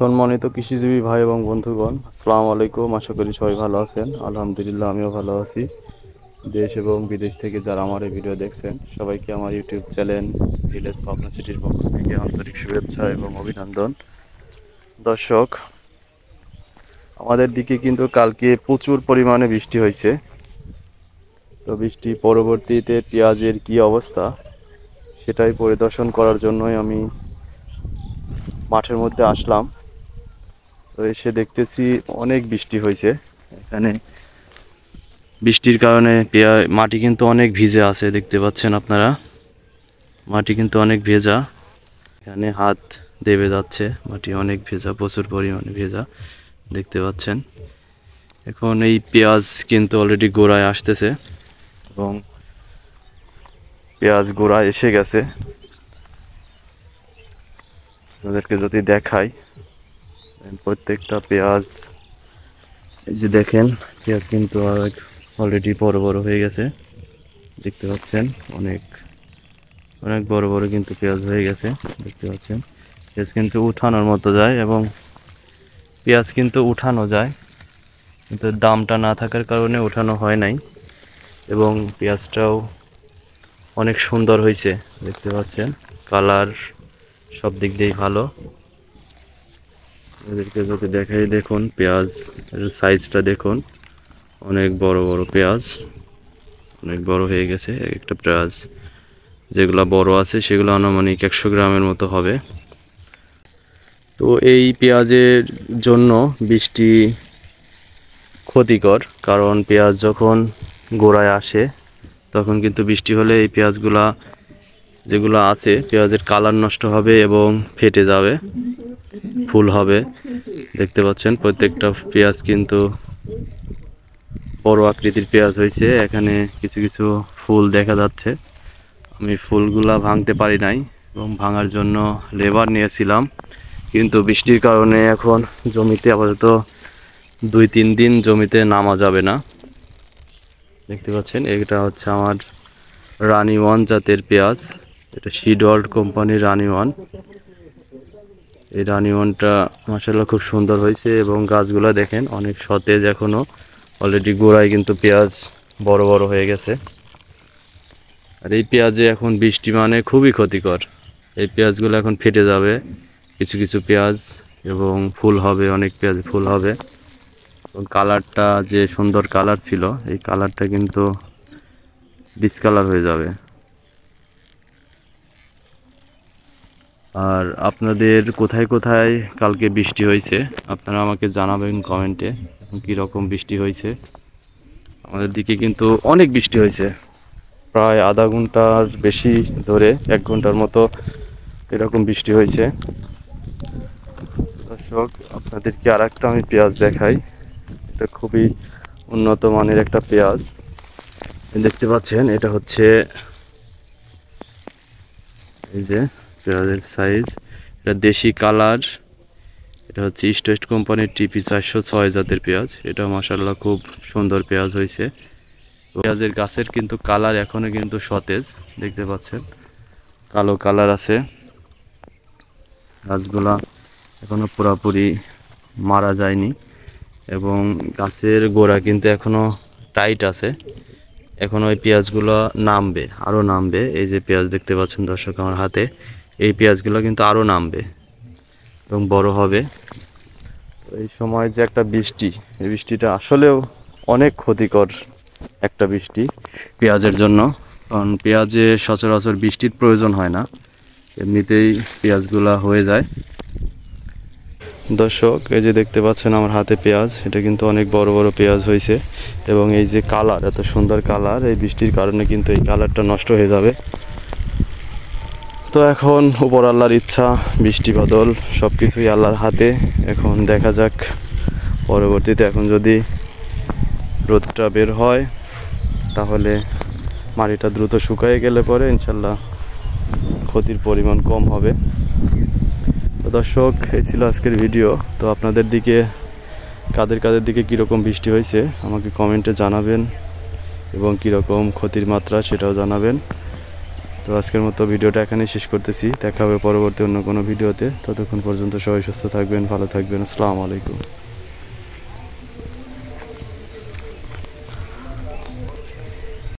সম্মানিত কৃষিজীবী ভাই এবং বন্ধুগণ, আসসালামু আলাইকুম। আশা করি সবাই ভালো আছেন। আলহামদুলিল্লাহ, আমিও ভালো আছি। দেশ এবং বিদেশ থেকে যারা আমার এই ভিডিও দেখছেন, সবাইকে আমার ইউটিউব চ্যানেল ভিলেজ পাবনা সিটির পক্ষ থেকে আন্তরিক শুভেচ্ছা এবং অভিনন্দন। দর্শক, আমাদের দিকে কিন্তু কালকে প্রচুর পরিমাণে বৃষ্টি হয়েছে। তো বৃষ্টি পরবর্তীতে পেঁয়াজের কি অবস্থা সেটাই পরিদর্শন করার জন্যই আমি মাঠের মধ্যে আসলাম। তো এসে দেখতেছি অনেক বৃষ্টি হয়েছে এখানে। বৃষ্টির কারণে মাটি কিন্তু অনেক ভিজে আছে, দেখতে পাচ্ছেন আপনারা। মাটি কিন্তু অনেক ভেজা, এখানে হাত দেবে যাচ্ছে। মাটি অনেক ভেজা, প্রচুর পরিমাণে ভেজা, দেখতে পাচ্ছেন। এখন এই পেঁয়াজ কিন্তু অলরেডি গোড়ায় আসতেছে এবং পেঁয়াজ গোড়ায় এসে গেছে। আপনাদেরকে যদি দেখাই, প্রত্যেকটা পেঁয়াজ, এই যে দেখেন, পেঁয়াজ কিন্তু অলরেডি বড় বড় হয়ে গেছে, দেখতে পাচ্ছেন। অনেক অনেক বড় বড় কিন্তু পেঁয়াজ হয়ে গেছে, দেখতে পাচ্ছেন। পেঁয়াজ কিন্তু উঠানোর মতো যায় এবং পেঁয়াজ কিন্তু উঠানো যায়, কিন্তু দামটা না থাকার কারণে উঠানো হয় নাই। এবং পেঁয়াজটাও অনেক সুন্দর হয়েছে, দেখতে পাচ্ছেন। কালার সব দিক দিয়েই ভালো। এদেরকে যদি দেখাই, দেখুন পেঁয়াজ সাইজটা দেখুন, অনেক বড় বড় পেঁয়াজ, অনেক বড় হয়ে গেছে। একটা পেঁয়াজ যেগুলো বড় আছে সেগুলো আনুমানিক 100 গ্রামের মতো হবে। তো এই পেঁয়াজের জন্য বৃষ্টি ক্ষতিকর, কারণ পেঁয়াজ যখন গোড়ায় আসে তখন কিন্তু বৃষ্টি হলে এই পেঁয়াজগুলা যেগুলো আছে, পেঁয়াজের কালার নষ্ট হবে এবং ফেটে যাবে, ফুল হবে। দেখতে পাচ্ছেন প্রত্যেকটা পেঁয়াজ কিন্তু বড় আকৃতির পেঁয়াজ হয়েছে। এখানে কিছু কিছু ফুল দেখা যাচ্ছে। আমি ফুলগুলা ভাঙতে পারি নাই এবং ভাঙার জন্য লেবার নিয়েছিলাম, কিন্তু বৃষ্টির কারণে এখন জমিতে আপাতত 2-3 দিন জমিতে নামা যাবে না। দেখতে পাচ্ছেন, এটা হচ্ছে আমার রানি ওয়ান জাতের পেঁয়াজ। এটা সিডওয়ার্ল্ড কোম্পানির রানি ওয়ান। এই রানি ওয়ানটা মাশাআল্লাহ খুব সুন্দর হয়েছে এবং গাছগুলা দেখেন অনেক সতেজ এখনো। অলরেডি গোড়ায় কিন্তু পেঁয়াজ বড় বড় হয়ে গেছে। আর এই পেঁয়াজে এখন বৃষ্টি মানে খুবই ক্ষতিকর। এই পেঁয়াজগুলো এখন ফেটে যাবে কিছু কিছু পেঁয়াজ, এবং ফুল হবে, অনেক পেঁয়াজ ফুল হবে। এবং কালারটা যে সুন্দর কালার ছিল, এই কালারটা কিন্তু ডিসকালার হয়ে যাবে। আর আপনাদের কোথায় কোথায় কালকে বৃষ্টি হয়েছে আপনারা আমাকে জানাবেন কমেন্টে, কীরকম বৃষ্টি হয়েছে। আমাদের দিকে কিন্তু অনেক বৃষ্টি হয়েছে, প্রায় আধা ঘন্টার বেশি ধরে, 1 ঘন্টার মতো এরকম বৃষ্টি হয়েছে। দর্শক, আপনাদেরকে আর একটা আমি পেঁয়াজ দেখাই। এটা খুবই উন্নত মানের একটা পেঁয়াজ, দেখতে পাচ্ছেন। এটা হচ্ছে এই যে পেঁয়াজের সাইজ, এটা দেশি কালার। এটা হচ্ছে ইস্ট ওয়েস্ট কোম্পানির TP 406 জাতের পেঁয়াজ। এটা মাশাআল্লাহ খুব সুন্দর পেঁয়াজ হয়েছে। পেঁয়াজের গাছের কিন্তু কালার এখনো কিন্তু সতেজ, দেখতে পাচ্ছেন, কালো কালার আছে। গাছগুলা এখনো পুরোপুরি মারা যায়নি এবং গাছের গোড়া কিন্তু এখনো টাইট আছে। এখন ওই পেঁয়াজগুলো নামবে, আরও নামবে। এই যে পেঁয়াজ দেখতে পাচ্ছেন দর্শক আমার হাতে, এই পেঁয়াজগুলো কিন্তু আরও নামবে এবং বড় হবে। এই সময় যে একটা বৃষ্টি, এই বৃষ্টিটা আসলেও অনেক ক্ষতিকর একটা বৃষ্টি পেঁয়াজের জন্য, কারণ পেঁয়াজে সচরাচর বৃষ্টির প্রয়োজন হয় না, এমনিতেই পেঁয়াজগুলা হয়ে যায়। দর্শক, এই যে দেখতে পাচ্ছেন আমার হাতে পেঁয়াজ, এটা কিন্তু অনেক বড় বড় পেঁয়াজ হয়েছে এবং এই যে কালার, এত সুন্দর কালার, এই বৃষ্টির কারণে কিন্তু এই কালারটা নষ্ট হয়ে যাবে। তো এখন উপর আল্লাহর ইচ্ছা, বৃষ্টি বাদল সব কিছুই আল্লাহর হাতে। এখন দেখা যাক পরবর্তীতে, এখন যদি রোদটা বের হয় তাহলে মাটিটা দ্রুত শুকিয়ে গেলে পরে ইনশাল্লাহ ক্ষতির পরিমাণ কম হবে। তো দর্শক, এই ছিল আজকের ভিডিও। তো আপনাদের দিকে কাদের কাদের দিকে কীরকম বৃষ্টি হয়েছে আমাকে কমেন্টে জানাবেন এবং কীরকম ক্ষতির মাত্রা সেটাও জানাবেন। তো আজকের মতো ভিডিওটা এখানেই শেষ করতেছি। দেখা হবে পরবর্তী অন্য কোনো ভিডিওতে। ততক্ষণ পর্যন্ত সবাই সুস্থ থাকবেন, ভালো থাকবেন। আসসালামু আলাইকুম।